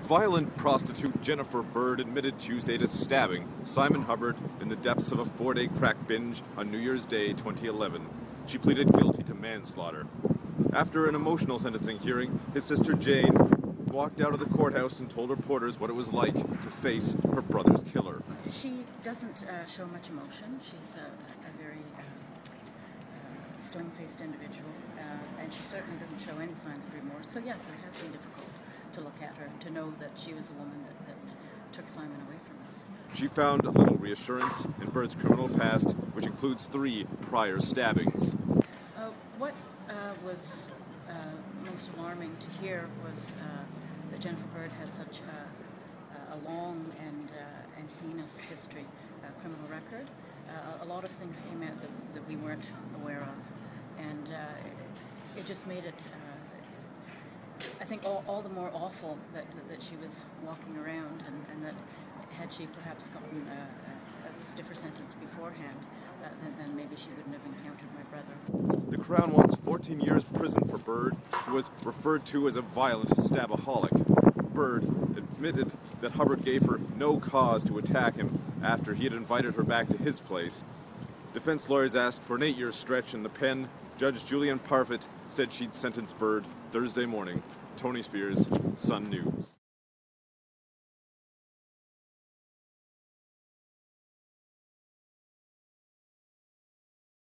Violent prostitute Jennifer Bird admitted Tuesday to stabbing Simon Hubbard in the depths of a 4-day crack binge on New Year's Day 2011. She pleaded guilty to manslaughter. After an emotional sentencing hearing, his sister Jane walked out of the courthouse and told reporters what it was like to face her brother's killer. She doesn't show much emotion. She's a very stone-faced individual, and she certainly doesn't show any signs of remorse. So yes, it has been difficult to look at her, to know that she was a woman that took Simon away from us. She found a little reassurance in Bird's criminal past, which includes 3 prior stabbings. What was most alarming to hear was that Jennifer Bird had such a long and heinous history, criminal record. A lot of things came out that we weren't aware of, and it just made it, I think, all the more awful that she was walking around, and that had she perhaps gotten a stiffer sentence beforehand, then maybe she wouldn't have encountered my brother. The Crown wants 14 years prison for Bird, who was referred to as a violent stabaholic. Bird admitted that Hubbard gave her no cause to attack him after he had invited her back to his place. Defense lawyers asked for an 8-year stretch in the pen. Judge Julian Parfitt said she'd sentence Bird Thursday morning. Tony Spears, Sun News.